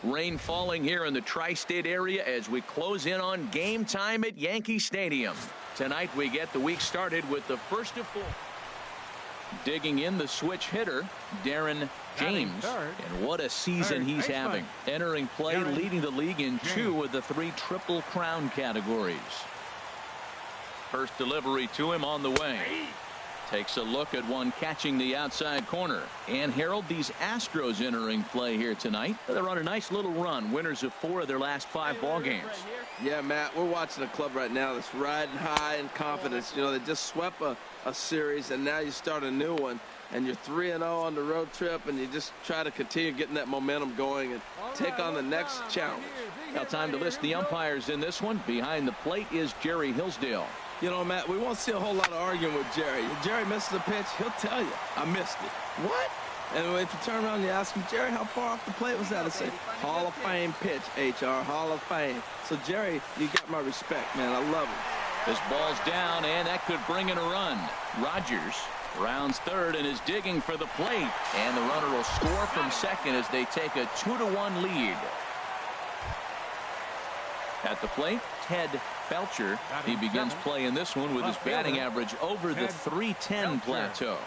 Rain falling here in the tri-state area as we close in on game time at Yankee Stadium. Tonight we get the week started with the first of four. Digging in the switch hitter, Darren James. And what a season he's having. Entering play, leading the league in 2 of the 3 Triple Crown categories. First delivery to him on the way. Takes a look at one catching the outside corner. And Harold, these Astros entering play here tonight. They're on a nice little run. Winners of 4 of their last 5 ball games. Yeah, Matt, we're watching a club right now that's riding high in confidence. You know, they just swept a series, and now you start a new one. And you're 3-0 on the road trip, and you just try to continue getting that momentum going and take on the next challenge. Now time to list the umpires in this one. Behind the plate is Jerry Hillsdale. You know, Matt, we won't see a whole lot of arguing with Jerry. If Jerry misses a pitch, he'll tell you, I missed it. What? And if you turn around and you ask him, Jerry, how far off the plate was that? He'll say, Hall of Fame pitch, HR, Hall of Fame. So, Jerry, you got my respect, man. I love him. This ball's down, and that could bring in a run. Rogers rounds third and is digging for the plate. And the runner will score from second as they take a 2-1 lead. At the plate, Ted Belcher. He begins play in this one with his batting average over the .310 plateau.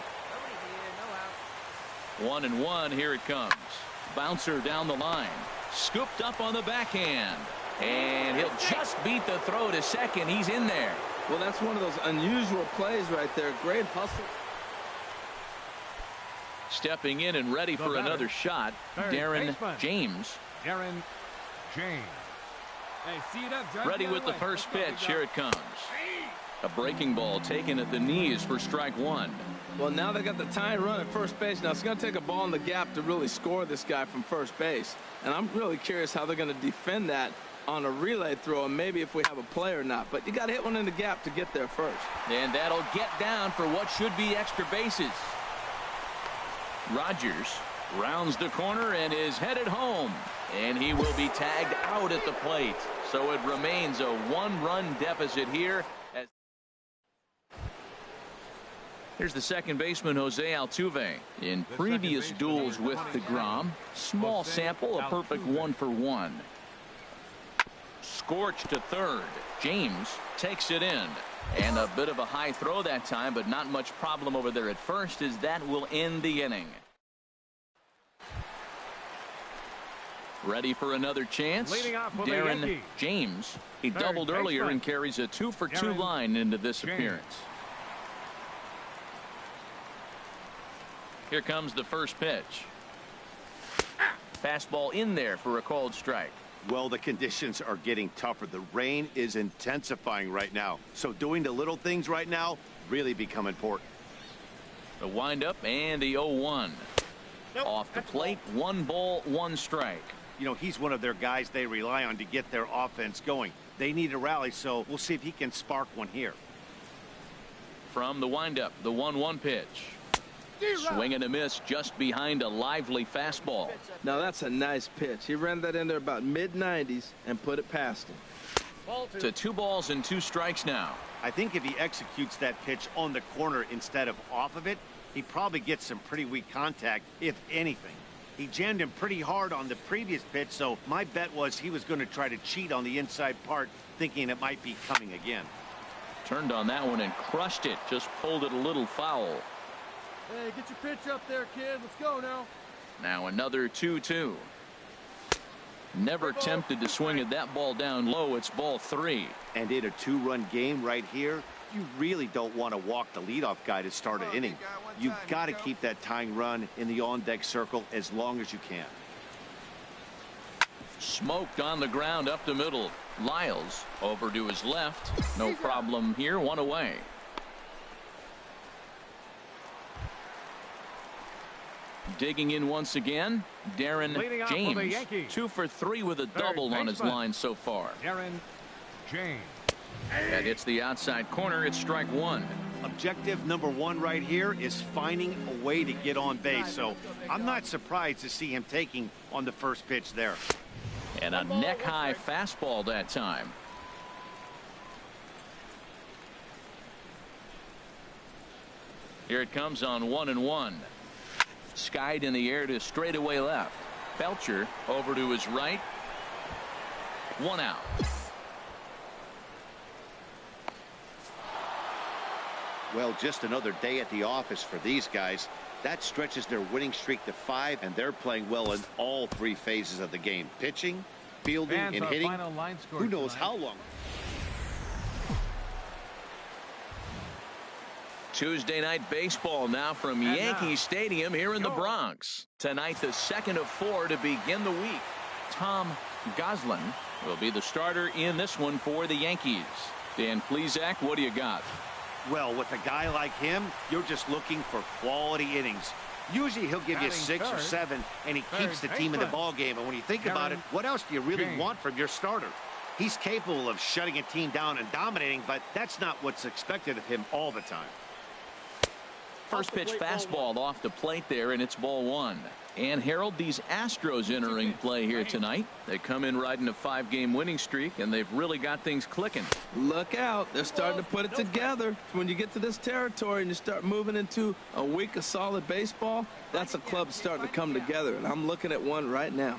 1-1. Here it comes. Bouncer down the line. Scooped up on the backhand. And he'll just beat the throw to second. He's in there. Well, that's one of those unusual plays right there. Great hustle. Stepping in and ready for another shot, Darren James. Darren James. Ready with the first pitch. Here it comes. A breaking ball taken at the knees for strike 1. Well, now they got the tying run at first base. Now it's going to take a ball in the gap to really score this guy from first base. And I'm really curious how they're going to defend that on a relay throw, and maybe if we have a play or not. But you got to hit one in the gap to get there first. And that'll get down for what should be extra bases. Rogers rounds the corner and is headed home. And he will be tagged out at the plate. So it remains a 1-run deficit here. Here's the second baseman, Jose Altuve. In previous duels with DeGrom, small sample, a perfect 1-for-1. Scorched to third. James takes it in. And a bit of a high throw that time, but not much problem over there at first, as that will end the inning. Ready for another chance. Darren James. He doubled earlier and carries a 2-for-2 line into this appearance. Here comes the first pitch. Fastball in there for a called strike. Well, the conditions are getting tougher. The rain is intensifying right now. So doing the little things right now really become important. The windup and the 0-1. Off the plate, 1 ball, 1 strike. You know, he's one of their guys they rely on to get their offense going. They need a rally, so we'll see if he can spark one here. From the windup, the 1-1 pitch. Swing and a miss just behind a lively fastball. Now that's a nice pitch. He ran that in there about mid-90s and put it past him. To 2 balls and 2 strikes now. I think if he executes that pitch on the corner instead of off of it, he probably gets some pretty weak contact, if anything. He jammed him pretty hard on the previous pitch, so my bet was he was going to try to cheat on the inside part, thinking it might be coming again. Turned on that one and crushed it. Just pulled it a little foul. Hey, get your pitch up there, kid. Let's go now. Now another 2-2. Never tempted to swing at that ball down low. It's ball 3. And in a 2-run game right here, you really don't want to walk the leadoff guy to start an inning. You've got to keep that tying run in the on-deck circle as long as you can. Smoked on the ground up the middle. Lyles over to his left. No problem here. 1 away. Digging in once again, Darren James. 2 for 3 with a double on his line so far. Darren James. That hits the outside corner. It's strike 1. Objective number 1 right here is finding a way to get on base. So I'm not surprised to see him taking on the first pitch there. And a neck-high fastball that time. Here it comes on 1-1. Skied in the air to straightaway left. Belcher over to his right. 1 out. Well, just another day at the office for these guys. That stretches their winning streak to 5, and they're playing well in all 3 phases of the game. Pitching, fielding, and hitting. Who knows how long. Tuesday night baseball now from Yankee Stadium here in the Bronx. Tonight, the second of 4 to begin the week. Tom Goslin will be the starter in this one for the Yankees. Dan Plesac, what do you got? Well, with a guy like him, you're just looking for quality innings. Usually he'll give you 6 or 7, and he keeps the team in the ball game. And when you think about it, what else do you really want from your starter? He's capable of shutting a team down and dominating, but that's not what's expected of him all the time. First pitch fastball off the plate there, and it's ball 1. And Harold, these Astros entering play here tonight. They come in riding a 5-game winning streak, and they've really got things clicking. Look out. They're starting to put it together. When you get to this territory and you start moving into a week of solid baseball, that's a club starting to come together, and I'm looking at one right now.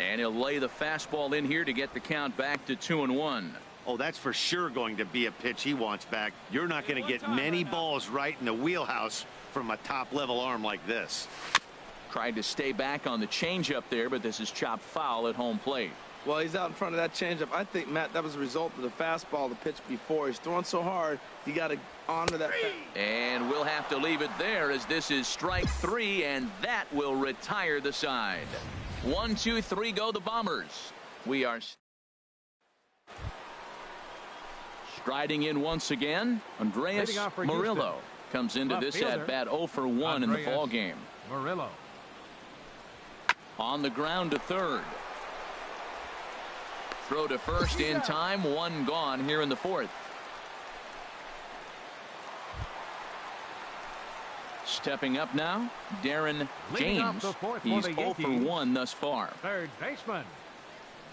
And he'll lay the fastball in here to get the count back to 2-1. Oh, that's for sure going to be a pitch he wants back. You're not going to get many balls right in the wheelhouse from a top-level arm like this. Tried to stay back on the changeup there, but this is chopped foul at home plate. Well, he's out in front of that changeup. I think, Matt, that was a result of the fastball, the pitch before. He's throwing so hard, you got to honor that. And we'll have to leave it there as this is strike 3, and that will retire the side. 1, 2, 3 go the Bombers. We are striding in once again. Andreas Murillo comes into this at bat 0 for 1 in the ball game. Murillo on the ground to third. Throw to first in time. 1 gone here in the 4th. Stepping up now, Darren James. He's 0 for 1 thus far. Third baseman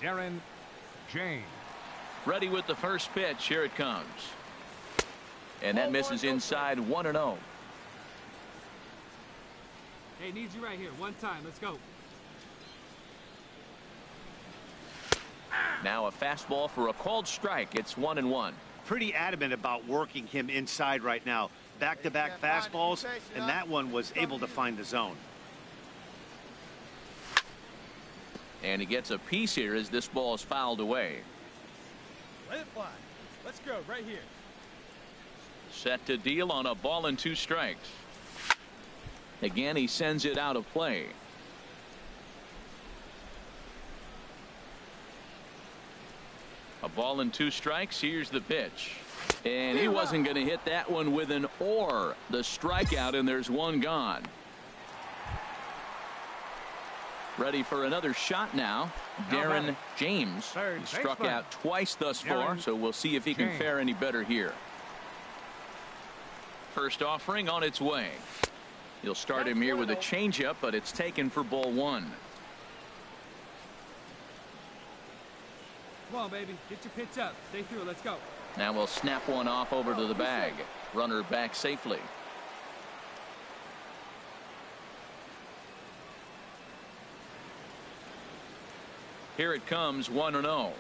Darren James. Ready with the first pitch. Here it comes. And that misses inside. 1-0. Hey, needs you right here. One time. Let's go. Now a fastball for a called strike. It's 1-1. Pretty adamant about working him inside right now. Back-to-back fastballs, and that one was able to find the zone. And he gets a piece here as this ball is fouled away. Let it fly. Let's go right here. Set to deal on a ball and 2 strikes. Again, he sends it out of play. A ball and 2 strikes. Here's the pitch. And he wasn't going to hit that one with an or. The strikeout, and there's 1 gone. Ready for another shot now. Darren James struck out twice thus far, so we'll see if he can fare any better here. First offering on its way. He'll start him here with a changeup, but it's taken for ball 1. Come on, baby. Get your pitch up. Stay through. Let's go. Now we'll snap one off over to the bag. Runner back safely. Here it comes. 1-0.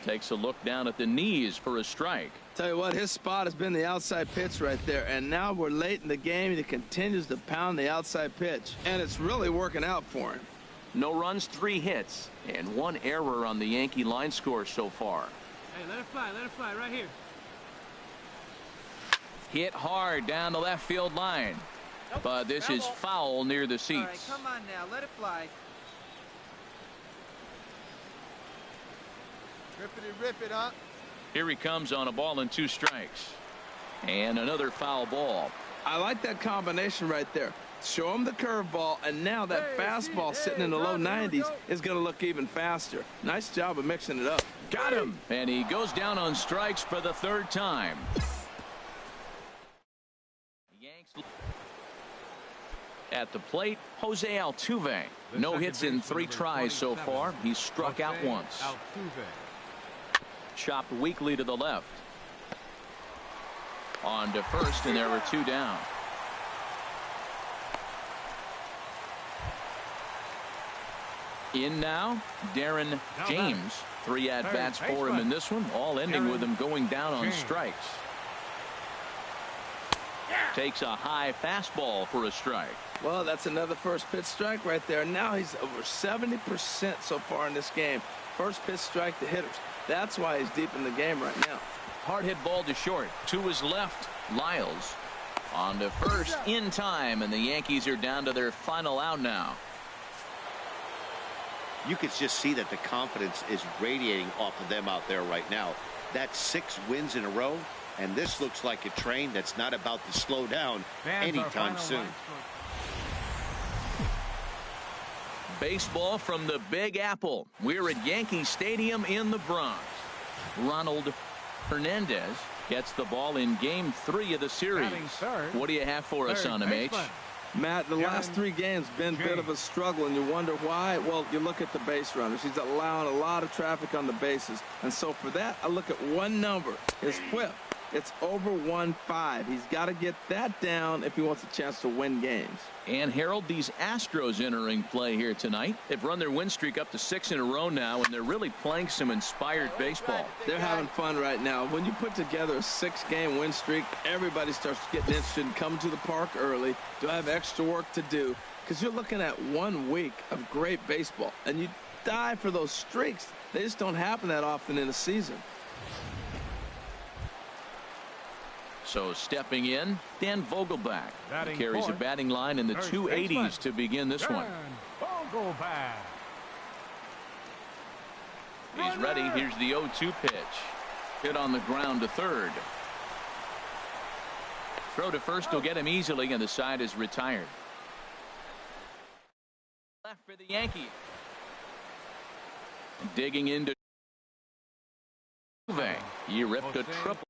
Takes a look down at the knees for a strike. Tell you what, his spot has been the outside pitch right there, and now we're late in the game and he continues to pound the outside pitch, and it's really working out for him. No runs, 3 hits, and 1 error on the Yankee line score so far. Hey, let it fly right here. Hit hard down the left field line, but this is foul near the seats. All right, come on now, let it fly. Rip it up. Here he comes on a ball and 2 strikes. And another foul ball. I like that combination right there. Show him the curveball, and now that fastball sitting in the low 90s is going to look even faster. Nice job of mixing it up. Got him. And he goes down on strikes for the 3rd time. Yanks at the plate, Jose Altuve. No hits in 3 tries so far. He's struck out once. Chopped weakly to the left. On to first, and there were 2 down. In now, Darren James. 3 at-bats for him in this one, all ending with him going down on strikes. Takes a high fastball for a strike. Well, that's another first pitch strike right there. Now he's over 70% so far in this game. First pitch strike to hitters. That's why he's deep in the game right now. Hard hit ball to short. To his left, Lyles. On to first in time, and the Yankees are down to their final out now. You could just see that the confidence is radiating off of them out there right now. That's 6 wins in a row, and this looks like a train that's not about to slow down anytime soon. Baseball from the Big Apple. We're at Yankee Stadium in the Bronx. Ronald Hernandez gets the ball in Game 3 of the series. What do you have for us on him, H? Matt, the last 3 games been a bit of a struggle, and you wonder why. Well, you look at the base runners. He's allowing a lot of traffic on the bases, and so for that, I look at one number, his whip. It's over 1.5. He's got to get that down if he wants a chance to win games. And Harold, these Astros entering play here tonight. They've run their win streak up to 6 in a row now, and they're really playing some inspired baseball. They're having fun right now. When you put together a 6-game win streak, everybody starts getting interested in coming to the park early. Do I have extra work to do? Because you're looking at 1 week of great baseball, and you die for those streaks. They just don't happen that often in a season. So stepping in, Dan Vogelback. He carries a batting line in the 280s to begin this one. He's ready. Here's the 0-2 pitch. Hit on the ground to third. Throw to first will get him easily, and the side is retired. Left for the Yankees. Digging into he ripped a triple.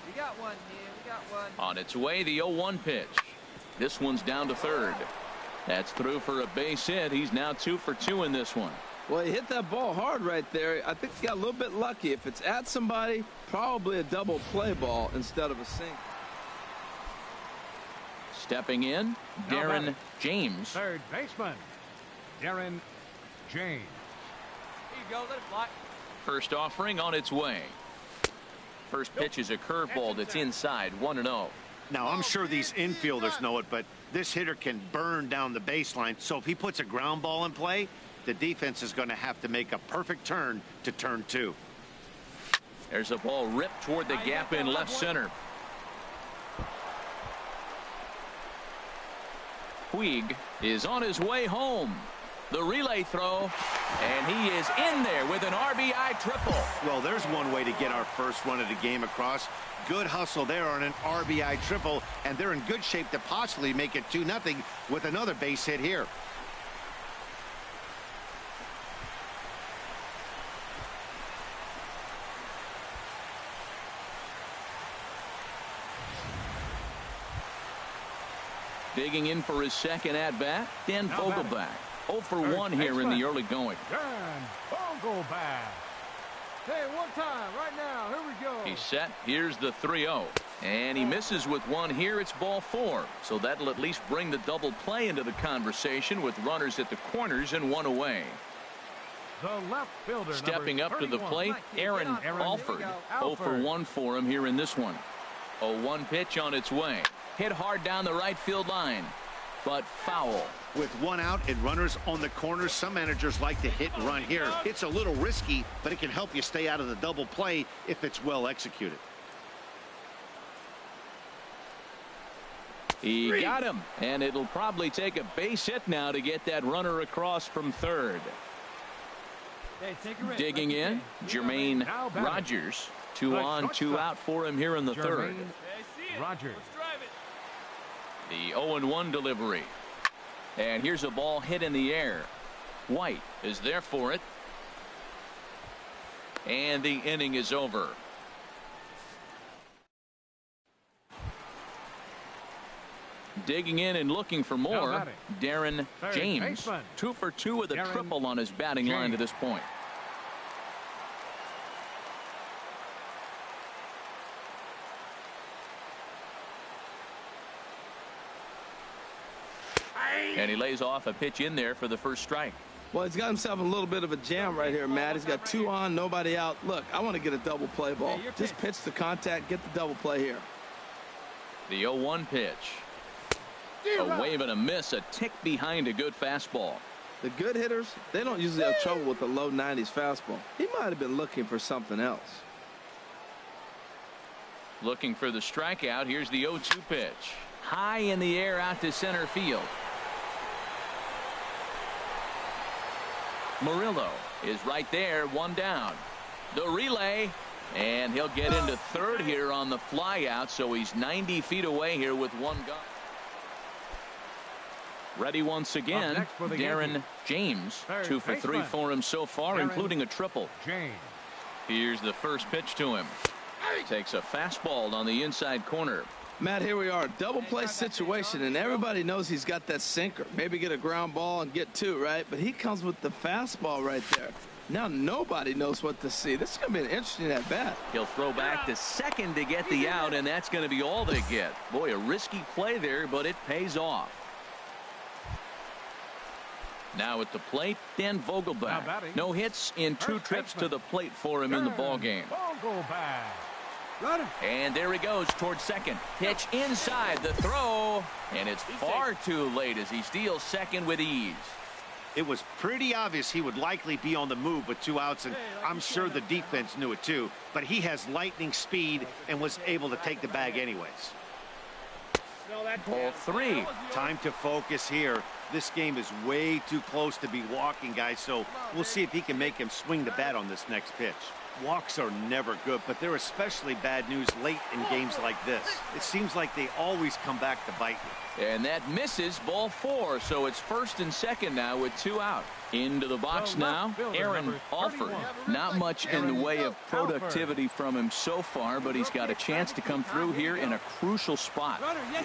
We got one here. We got one. On its way, the 0-1 pitch. This one's down to third. That's through for a base hit. He's now 2 for 2 in this one. Well, he hit that ball hard right there. I think he got a little bit lucky. If it's at somebody, probably a double play ball instead of a single. Stepping in, Darren James. Third baseman, Darren James. Here you go. Let it fly. First offering on its way. First pitch is a curveball that's inside, 1-0. Now, I'm sure these infielders know it, but this hitter can burn down the baseline. So if he puts a ground ball in play, the defense is going to have to make a perfect turn to turn 2. There's a ball ripped toward the gap in left center. Puig is on his way home. The relay throw, and he is in there with an RBI triple. Well, there's one way to get our first run of the game across. Good hustle there on an RBI triple, and they're in good shape to possibly make it 2-0 with another base hit here. Digging in for his second at-bat, Dan Vogelback. 0 for 1 here in the early going. Vogelback. Hey, one time, right now. Here we go. He's set. Here's the 3-0. And he misses with one here. It's ball 4. So that'll at least bring the double play into the conversation with runners at the corners and 1 away. The left fielder, stepping up to the plate, Aaron Alford. 0 for 1 for him here in this one. 0-1 pitch on its way. Hit hard down the right field line, but foul. With 1 out and runners on the corners, some managers like to hit and run here. It's a little risky, but it can help you stay out of the double play if it's well executed. He got him, and it'll probably take a base hit now to get that runner across from third. Hey, take a risk. Digging in, Jermaine Rogers. 2 on, 2 out for him here in the third. Rogers. The 0-1 delivery. And here's a ball hit in the air. White is there for it. And the inning is over. Digging in and looking for more, Darren James. 2 for 2 with a triple on his batting line to this point. And he lays off a pitch in there for the first strike. Well, he's got himself a little bit of a jam right here, Matt. He's got 2 on, nobody out. Look, I want to get a double play ball. Just pitch the contact, get the double play here. The 0-1 pitch. A wave and a miss, a tick behind a good fastball. The good hitters, they don't usually have trouble with the low 90s fastball. He might have been looking for something else. Looking for the strikeout. Here's the 0-2 pitch. High in the air out to center field. Murillo is right there, 1 down. The relay, and he'll get into third here on the fly out, so he's 90 feet away here with 1 gun. Ready once again, Darren James. 2 for 3 for him so far, including a triple. Here's the first pitch to him. Takes a fastball on the inside corner. Matt, here we are, double play situation, and everybody knows he's got that sinker. Maybe get a ground ball and get 2, right? But he comes with the fastball right there. Now nobody knows what to see. This is going to be an interesting at bat. He'll throw back to second to get the out, and that's going to be all they get. Boy, a risky play there, but it pays off. Now at the plate, Dan Vogelbach. No hits in 2 trips to the plate for him in the ballgame. And there he goes towards second. Pitch inside, the throw, and it's far too late as he steals second with ease. It was pretty obvious he would likely be on the move with 2 outs, and I'm sure the defense knew it too, but he has lightning speed and was able to take the bag anyways. Ball 3. Time to focus here. This game is way too close to be walking, guys, so we'll see if he can make him swing the bat on this next pitch. Walks are never good, but they're especially bad news late in games like this. It seems like they always come back to bite me. And that misses, ball 4, so it's first and second now with 2 out. Into the box now, Aaron Alford. Not much in the way of productivity from him so far, but he's got a chance to come through here in a crucial spot.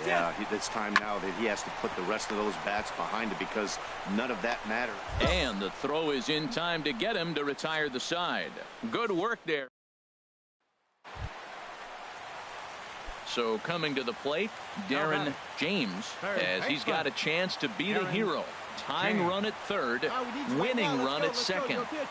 Yeah, it's time now that he has to put the rest of those bats behind it because none of that matters. And the throw is in time to get him to retire the side. Good work there. So coming to the plate, Darren James, as he's got a chance to be the hero. Tying run at third, winning run at second. Here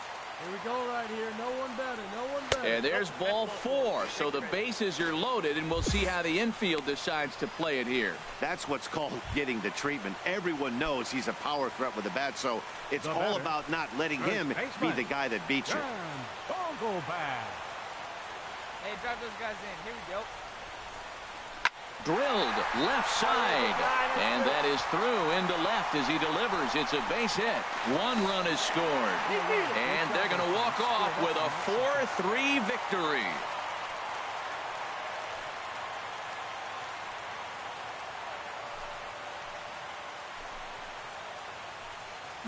we go right here. No one better. No one better. And there's ball 4. So the bases are loaded, and we'll see how the infield decides to play it here. That's what's called getting the treatment. Everyone knows he's a power threat with the bat, so it's all about not letting him be the guy that beats you. Hey, drive those guys in. Here we go. Drilled left side, and that is through into left as he delivers. It's a base hit. 1 run is scored, and they're going to walk off with a 4-3 victory.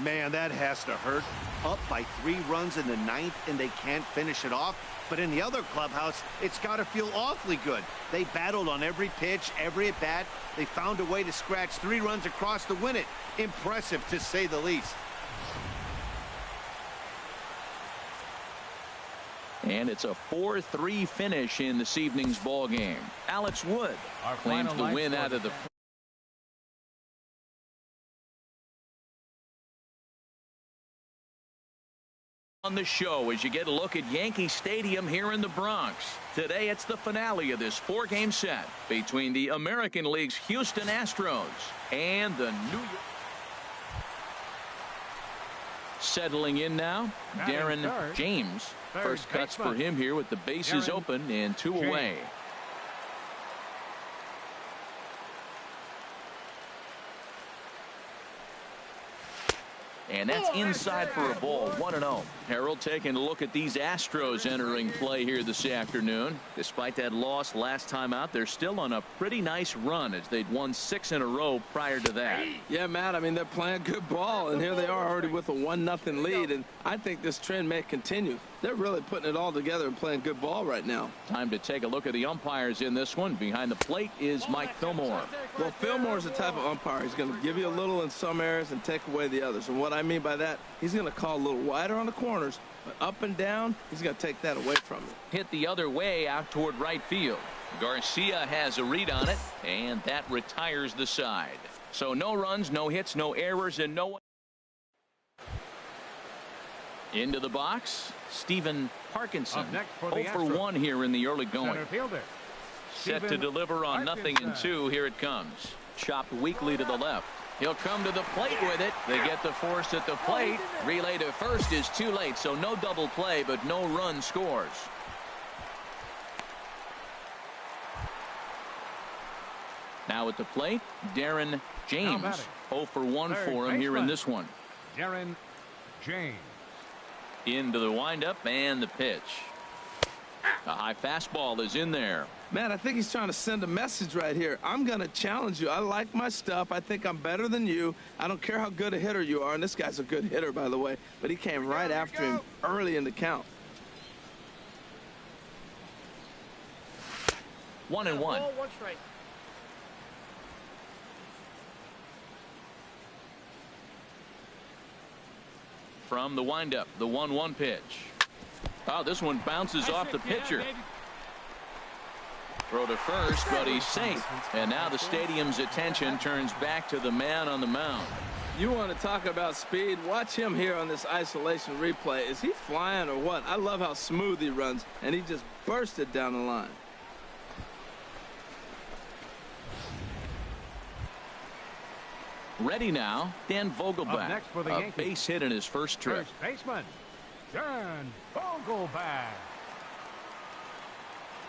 Man, that has to hurt. Up by 3 runs in the 9th, and they can't finish it off. But in the other clubhouse, it's got to feel awfully good. They battled on every pitch, every at-bat. They found a way to scratch 3 runs across to win it. Impressive, to say the least. And it's a 4-3 finish in this evening's ball game. Alex Wood claims the win out of the on the show as you get a look at Yankee Stadium here in the Bronx. Today it's the finale of this 4-game set between the American League's Houston Astros and the New York. Settling in now, Darren James. First cuts for him here with the bases open and 2 away. And that's inside for a ball, 1-0. Harold taking a look at these Astros entering play here this afternoon. Despite that loss last time out, they're still on a pretty nice run as they'd won 6 in a row prior to that. Yeah, Matt, I mean, they're playing good ball, and here they are already with a 1-0 lead, and I think this trend may continue. They're really putting it all together and playing good ball right now. Time to take a look at the umpires in this one. Behind the plate is Mike Fillmore. Well, Fillmore's the type of umpire. He's going to give you a little in some areas and take away the others. And what I mean by that, he's going to call a little wider on the corners, but up and down, he's going to take that away from you. Hit the other way out toward right field. Garcia has a read on it, and that retires the side. So no runs, no hits, no errors, and no one. Into the box, Stephen Parkinson. 0 for 1 here in the early going. Set to deliver on 0-2. Here it comes. Chopped weakly to the left. He'll come to the plate with it. They get the force at the plate. Relay to first is too late, so no double play, but no run scores. Now at the plate, Darren James. 0 for 1 for him here in this one. Darren James. Into the windup and the pitch. A high fastball is in there. Man, I think he's trying to send a message right here. I'm going to challenge you. I like my stuff. I think I'm better than you. I don't care how good a hitter you are. And this guy's a good hitter, by the way. But he came right after him early in the count. 1-1. One strike. From the windup, the 1-1 pitch. Oh, this one bounces off the pitcher. Throw to first, but he's safe. And now the stadium's attention turns back to the man on the mound. You want to talk about speed? Watch him here on this isolation replay. Is he flying or what? I love how smooth he runs, and he just bursted down the line. Ready now, Dan Vogelbach. A base hit in his first trip. First baseman, Dan Vogelbach.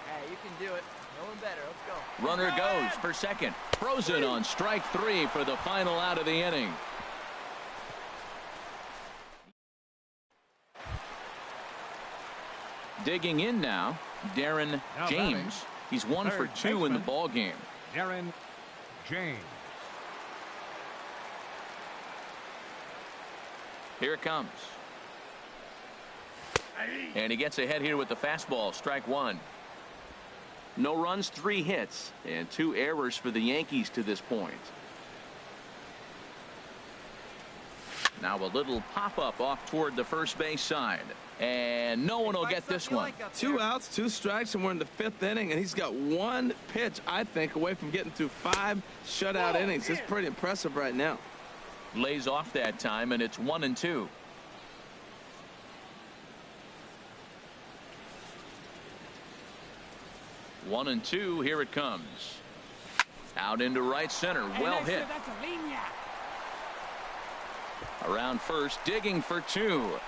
Hey, you can do it. No one better. Let's go. Runner goes for second. Throws it on strike 3 for the final out of the inning. Digging in now, Darren James. He's 1 for 2 in the ball game. Darren James. Here it comes. And he gets ahead here with the fastball. Strike 1. No runs, 3 hits, and 2 errors for the Yankees to this point. Now a little pop-up off toward the first base side. And no one will get this one. 2 outs, 2 strikes, and we're in the 5th inning, and he's got 1 pitch, I think, away from getting through 5 shutout innings. It's pretty impressive right now. Lays off that time, and it's 1-2. One and two. Here it comes. Out into right center. Well hit. Around first, digging for 2.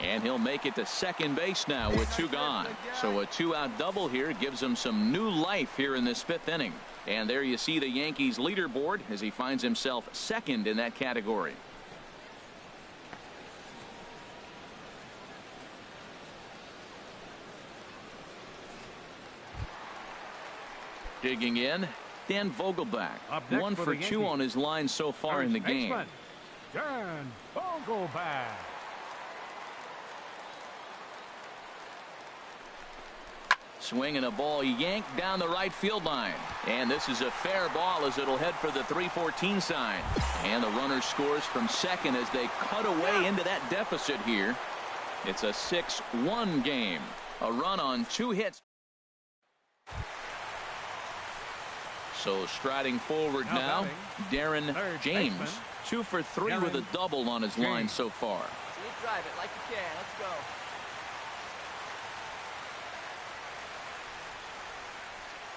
And he'll make it to second base now with 2 gone. So a 2-out double here gives him some new life here in this 5th inning. And there you see the Yankees leaderboard as he finds himself second in that category. Digging in, Dan Vogelbach. 1 for 2 on his line so far in the game. Dan Vogelbach. Swinging a ball yanked down the right field line. And this is a fair ball as it'll head for the 3-14 sign. And the runner scores from second as they cut away into that deficit here. It's a 6-1 game. A run on 2 hits. So striding forward now, Darren James. 2 for 3 with a double on his line so far. Drive it like you can. Let's go.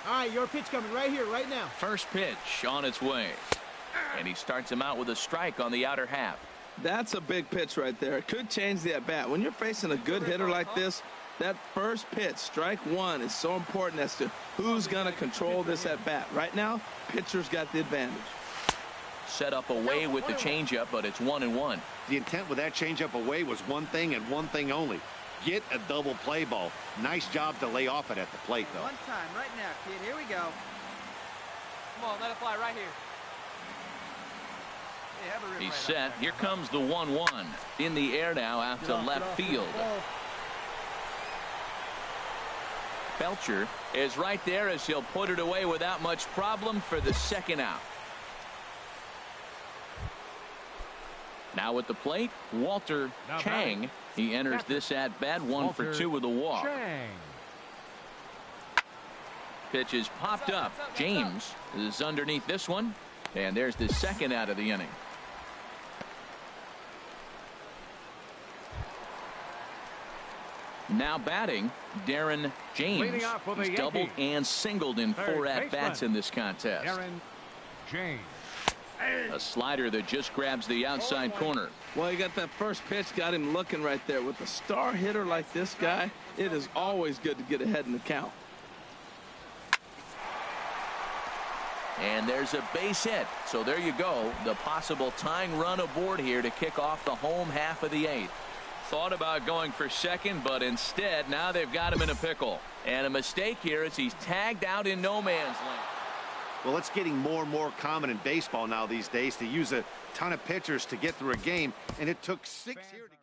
All right, your pitch coming right here, right now. First pitch on its way. And he starts him out with a strike on the outer half. That's a big pitch right there. It could change the at-bat. When you're facing a good hitter like this, that first pitch, strike 1, is so important as to who's going to control this at-bat. Right now, pitcher's got the advantage. Set up away with the changeup, but it's 1-1. The intent with that changeup away was one thing and one thing only. Get a double play ball. Nice job to lay off it at the plate, though. One time right now, kid. Here we go. Come on, let it fly right here. Hey, have a rip He's right set. Here comes the 1-1. In the air now out to left field. Belcher is right there as he'll put it away without much problem for the second out. Now at the plate, Walter Chang. He enters this at bat 1 for 2 with a walk. Pitch is popped up. James is underneath this one. And there's the second out of the inning. Now batting, Darren James. He's doubled and singled in 4 at-bats in this contest. Darren James. A slider that just grabs the outside corner. Well, you got that first pitch, got him looking right there. With a star hitter like this guy, it is always good to get ahead in the count. And there's a base hit. So there you go. The possible tying run aboard here to kick off the home half of the 8th. Thought about going for second, but instead now they've got him in a pickle. And a mistake here as he's tagged out in no man's land. Well, it's getting more and more common in baseball now these days to use a ton of pitchers to get through a game, and it took 6 here to get.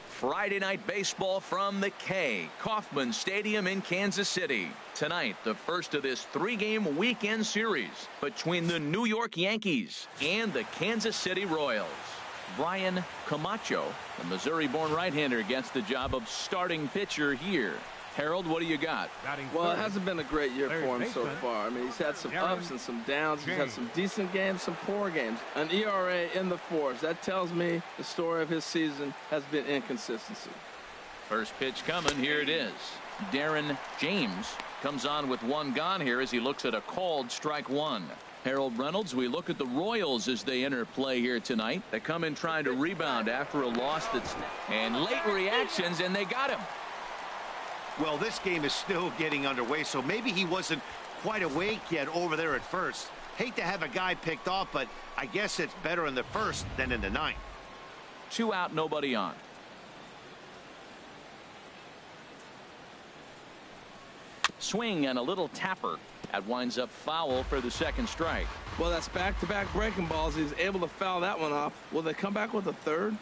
Friday night baseball from the K. Kauffman Stadium in Kansas City. Tonight, the first of this 3-game weekend series between the New York Yankees and the Kansas City Royals. Brian Camacho, the Missouri-born right-hander, gets the job of starting pitcher here. Harold, what do you got? Well, it hasn't been a great year for him so far. I mean, he's had some ups and some downs. He's had some decent games, some poor games. An ERA in the 4s. That tells me the story of his season has been inconsistency. First pitch coming. Here it is. Darren James comes on with 1 gone here as he looks at a called strike 1. Harold Reynolds, we look at the Royals as they enter play here tonight. They come in trying to rebound after a loss and late reactions, and they got him. Well, this game is still getting underway, so maybe he wasn't quite awake yet over there at first. Hate to have a guy picked off, but I guess it's better in the 1st than in the 9th. 2 out, nobody on. Swing and a little tapper. That winds up foul for the 2nd strike. Well, that's back-to-back breaking balls. He's able to foul that one off. Will they come back with a 3rd?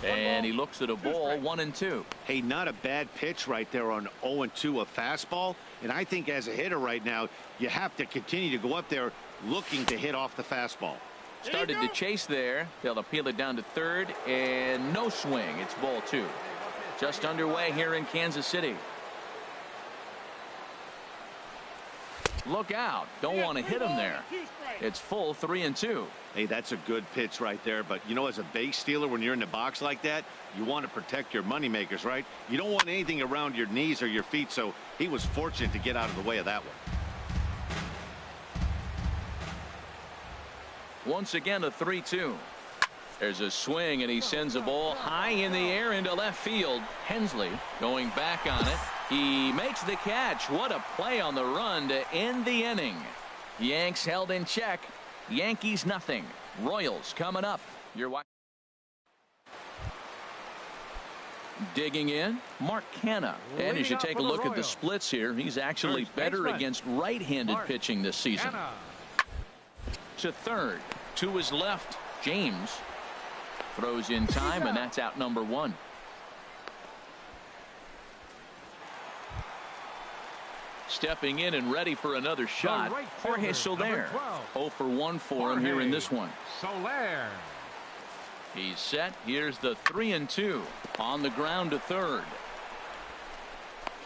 And he looks at a ball, 1-2. Hey, not a bad pitch right there on 0-2, a fastball. And I think as a hitter right now, you have to continue to go up there looking to hit off the fastball. Started to chase there. They'll appeal it down to 3rd, and no swing. It's ball 2. Just underway here in Kansas City. Look out. Don't want to hit him there. It's full 3-2. Hey, that's a good pitch right there. But, you know, as a base stealer, when you're in the box like that, you want to protect your moneymakers, right? You don't want anything around your knees or your feet, so he was fortunate to get out of the way of that one. Once again, a 3-2. There's a swing, and he sends a ball high in the air into left field. Hensley going back on it. He makes the catch. What a play on the run to end the inning. Yanks held in check. Yankees nothing. Royals coming up. You're watching. Digging in, Mark Canha. And as you take a look at the splits here, he's actually better against right-handed pitching this season. To 3rd. To his left, James. Throws in time, and that's out number 1. Stepping in and ready for another shot, Jorge Soler. 0 for 1 for him here in this one. Soler. He's set. Here's the 3-2 on the ground to 3rd.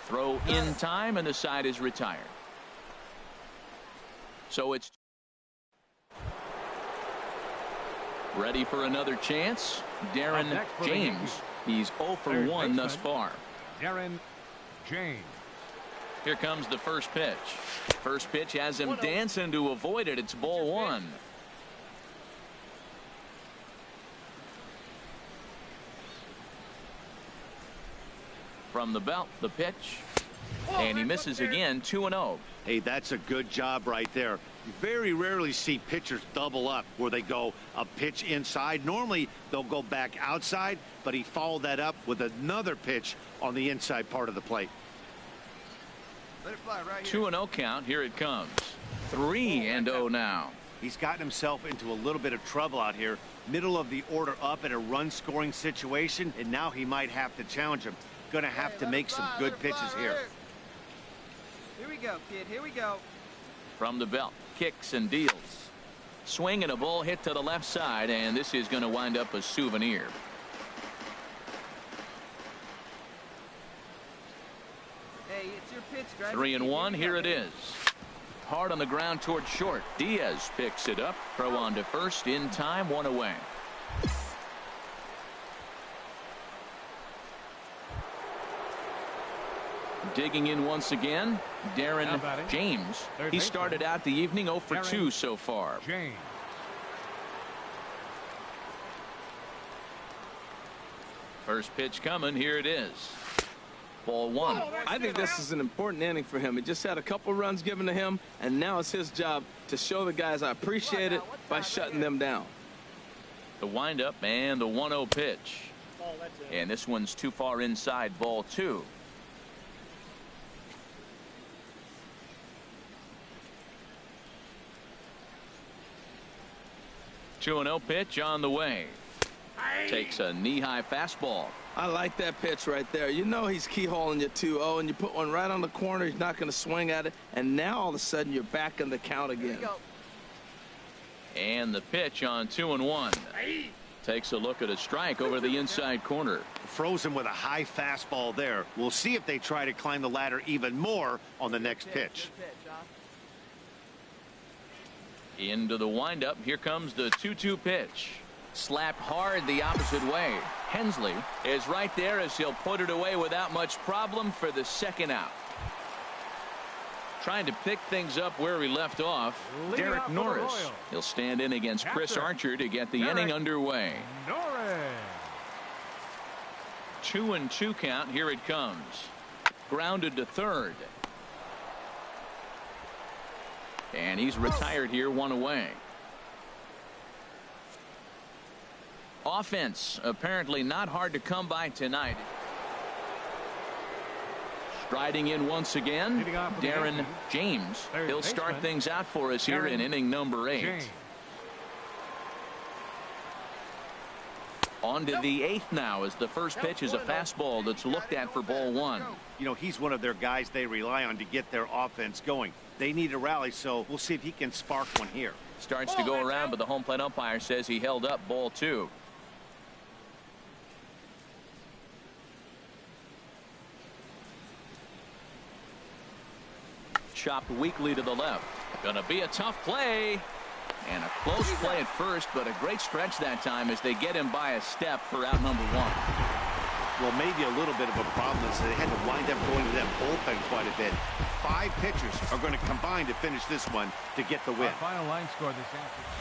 Throw in time, and the side is retired. So it's ready for another chance. Darren James. He's 0 for 1 thus far. Darren James. Here comes the first pitch. First pitch has him dancing to avoid it. It's ball one. From the belt, the pitch. And he misses again, 2-0. Hey, that's a good job right there. You very rarely see pitchers double up where they go a pitch inside. Normally, they'll go back outside, but he followed that up with another pitch on the inside part of the plate. Let it fly right here. 2-0 count. Here it comes. 3-0 now. He's gotten himself into a little bit of trouble out here. Middle of the order up in a run-scoring situation, and now he might have to challenge him. Going to have to make some good pitches here. Here we go, kid. Here we go. From the belt, kicks and deals. Swing and a ball hit to the left side, and this is going to wind up a souvenir. Hey, it's your pitch, Greg. 3-1. Here it is. Hard on the ground toward short. Diaz picks it up. Throw on to first in time. 1 away. Digging in once again, Darren James. He started out the evening 0 for 2 so far. James. First pitch coming. Here it is. Ball one. I think this is an important inning for him. He just had a couple runs given to him, and now it's his job to show the guys I appreciate it by shutting them down. The windup and the 1-0 pitch. And this one's too far inside, ball 2. Two 2-0 pitch on the way. Takes a knee-high fastball. I like that pitch right there. You know he's keyholing your 2-0, and you put one right on the corner. He's not going to swing at it, and now all of a sudden you're back in the count again. And the pitch on 2-1. Takes a look at a strike over the inside corner. Frozen with a high fastball there. We'll see if they try to climb the ladder even more on the next pitch. Into the windup. Here comes the 2-2 pitch. Slapped hard the opposite way. Hensley is right there as he'll put it away without much problem for the second out. Trying to pick things up where he left off. Derek Norris. He'll stand in against Chris Archer to get the inning underway. Norris. 2-2 count. Here it comes. Grounded to third. And he's retired here, 1 away. Offense apparently not hard to come by tonight. Striding in once again, Darren James. He'll start things out for us here in inning number 8. On to the 8th now as the first pitch is a fastball that's looked at for ball 1. You know, he's one of their guys they rely on to get their offense going. They need a rally, so we'll see if he can spark one here. Starts to go around, but the home plate umpire says he held up, ball 2. Chopped weakly to the left. Gonna be a tough play. And a close play at first, but a great stretch that time as they get him by a step for out number 1. Well, maybe a little bit of a problem is they had to wind up going to that bullpen quite a bit. 5 pitchers are going to combine to finish this one to get the win. Our final line score this afternoon.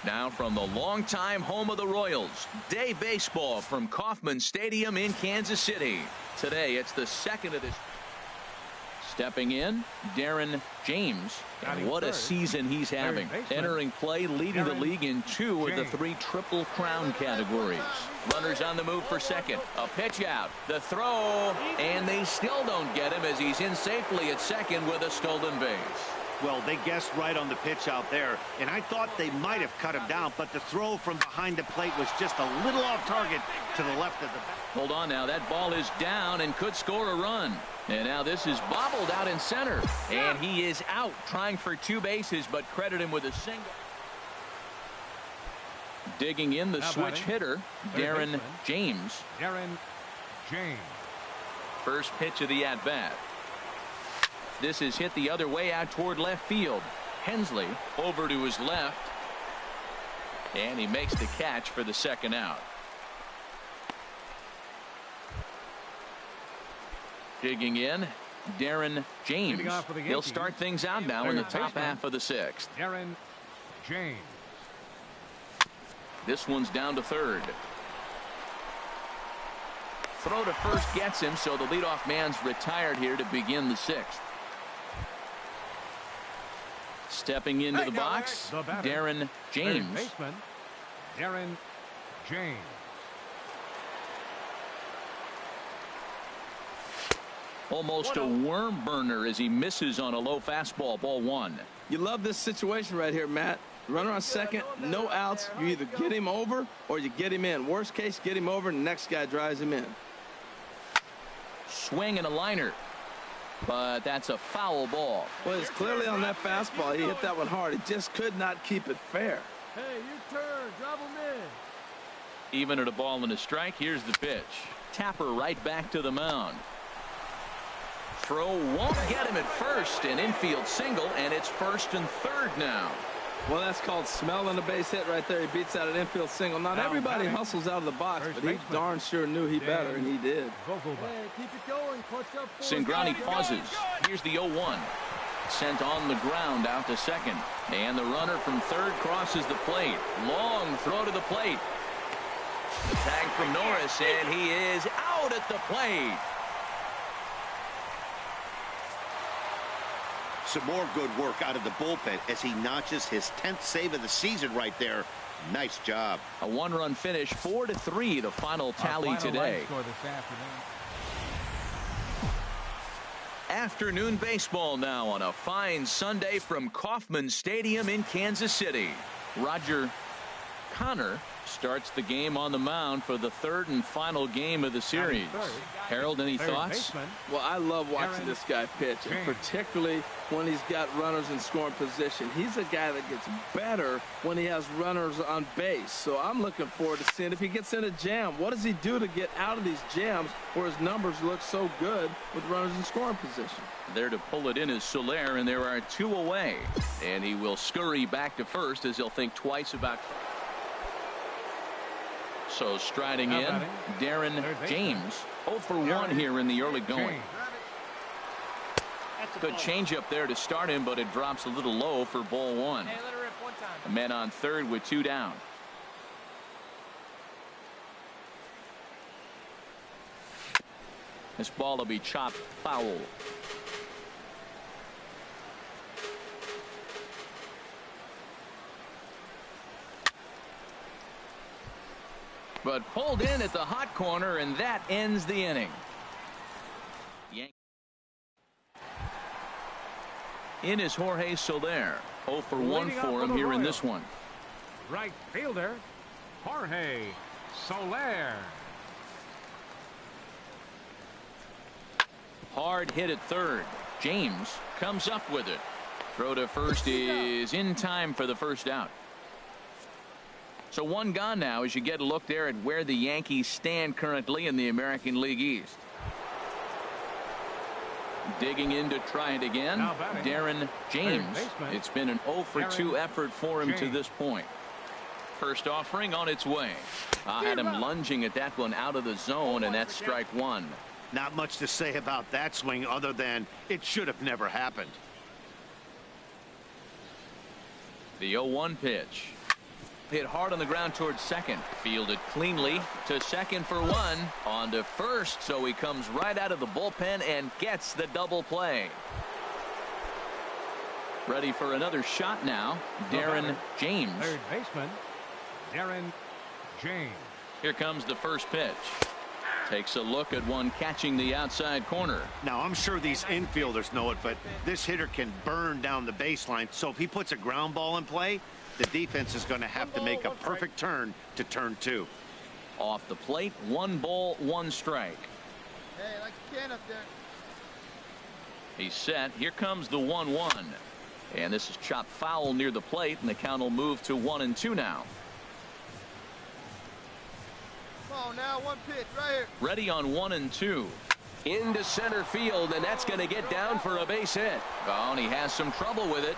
Now from the longtime home of the Royals, day baseball from Kauffman Stadium in Kansas City. Today it's the second of this. Stepping in, Darren James. And what a season he's having. Entering play, leading the league in 2 of the 3 Triple Crown categories. Runners on the move for second. A pitch out. The throw. And they still don't get him as he's in safely at second with a stolen base. Well, they guessed right on the pitch out there, and I thought they might have cut him down, but the throw from behind the plate was just a little off target to the left of the bat. Hold on now. That ball is down and could score a run. And now this is bobbled out in center. And he is out trying for 2 bases, but credit him with a single. Digging in the switch hitter, Darren James. Darren James. First pitch of the at-bat. This is hit the other way out toward left field. Hensley over to his left. And he makes the catch for the second out. Digging in, Darren James. He'll start things out now in the top half of the sixth. Darren James. This one's down to third. Throw to first gets him, so the leadoff man's retired here to begin the sixth. Stepping into the box, Darren James. Baseman, Darren James. Almost a worm burner as he misses on a low fastball. Ball one. You love this situation right here, Matt. Runner on second, no outs. You either get him over or you get him in. Worst case, get him over and the next guy drives him in. Swing and a liner. But that's a foul ball. Well, it's clearly on that fastball. He hit that one hard. He just could not keep it fair. Hey, your turn. Drop him in. Even at a ball and a strike, here's the pitch. Tapper right back to the mound. Throw won't get him at first. An infield single, and it's first and third now. Well, that's called smelling a base hit right there. He beats out an infield single. Not everybody hustles out of the box, but he darn sure knew he better, and he did. Hey, keep it going. Clutch up. Cingrani pauses. Here's the 0-1. Sent on the ground out to second. And the runner from third crosses the plate. Long throw to the plate. The tag from Norris, and he is out at the plate. Some more good work out of the bullpen as he notches his 10th save of the season right there. Nice job. A one-run finish, 4-3, the final tally today. Afternoon baseball now on a fine Sunday from Kauffman Stadium in Kansas City. Roger Connor starts the game on the mound for the third and final game of the series. Harold, any thoughts? Well, I love watching this guy pitch, and particularly when he's got runners in scoring position. He's a guy that gets better when he has runners on base. So I'm looking forward to seeing if he gets in a jam. What does he do to get out of these jams where his numbers look so good with runners in scoring position? There to pull it in is Soler, and there are two away. And he will scurry back to first as he'll think twice about. So striding in, Darren James. 0 for 1 here in the early going. Good changeup there to start him, but it drops a little low for ball one. Hey, let her rip one time. A man on third with 2 down. This ball will be chopped foul. But pulled in at the hot corner, and that ends the inning. In is Jorge Soler. 0 for 1 for him here in this one. Right fielder, Jorge Soler. Hard hit at third. James comes up with it. Throw to first is in time for the first out. So one gone now as you get a look there at where the Yankees stand currently in the American League East. Digging in to try it again, Darren James. It's been an 0 for 2 effort for him to this point. First offering on its way. Had him lunging at that one out of the zone, and that's strike one. Not much to say about that swing other than it should have never happened. The 0-1 pitch. Hit hard on the ground towards second. Fielded cleanly to second for 1. On to first, so he comes right out of the bullpen and gets the double play. Ready for another shot now, Darren James. Third baseman, Darren James. Here comes the first pitch. Takes a look at one catching the outside corner. Now, I'm sure these infielders know it, but this hitter can burn down the baseline. So if he puts a ground ball in play, the defense is going to have to make a perfect turn to turn 2. Off the plate, 1 ball, 1 strike. Hey, like you can up there. He's set. Here comes the 1-1. And this is chopped foul near the plate, and the count will move to 1-2 now. Come on now, one pitch right here. Ready on 1-2. Into center field, and that's going to get down for a base hit. Oh, and he has some trouble with it.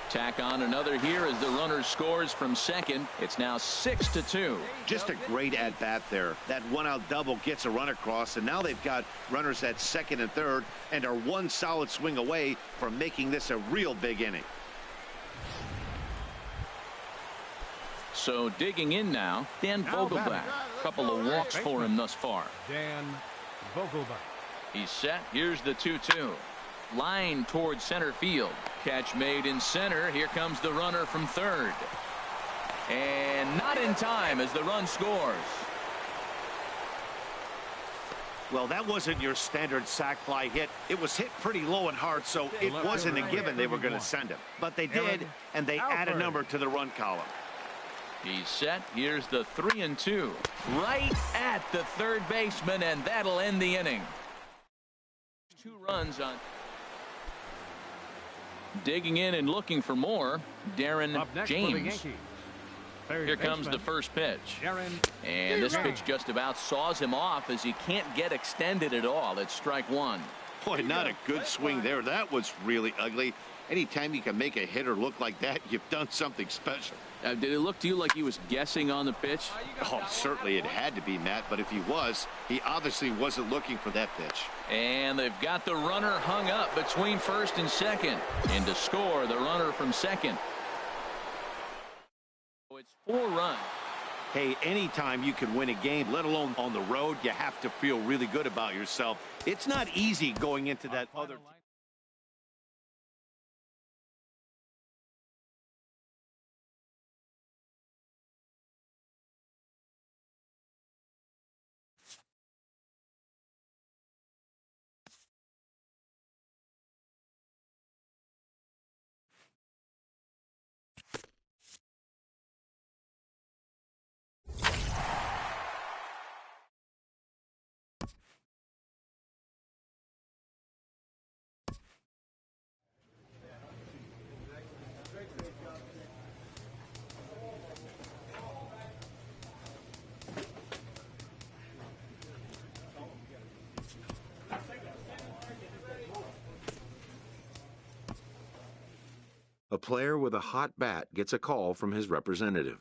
Tack on another here as the runner scores from second. It's now 6-2. Just a great at-bat there. That one-out double gets a run across, and now they've got runners at second and third and are one solid swing away from making this a real big inning. So digging in now, Dan Vogelbach. Couple of walks for him thus far. Dan Vogelbach. He's set. Here's the 2-2. Line towards center field. Catch made in center. Here comes the runner from third. And not in time as the run scores. Well, that wasn't your standard sac fly hit. It was hit pretty low and hard, so it wasn't a given they were going to send him. But they did, and they add a number to the run column. He's set. Here's the 3-2. Right at the third baseman, and that'll end the inning. 2 runs on. Digging in and looking for more, Darren James. Here comes the first pitch. And this pitch just about saws him off as he can't get extended at all. It's strike one. Boy, not a good swing there. That was really ugly. Anytime you can make a hitter look like that, you've done something special. Did it look to you like he was guessing on the pitch? Oh, certainly it had to be, Matt, but if he was, he obviously wasn't looking for that pitch. And they've got the runner hung up between first and second. And to score, the runner from second. So it's 4 runs. Hey, anytime you can win a game, let alone on the road, you have to feel really good about yourself. It's not easy going into that other team. A player with a hot bat gets a call from his representative.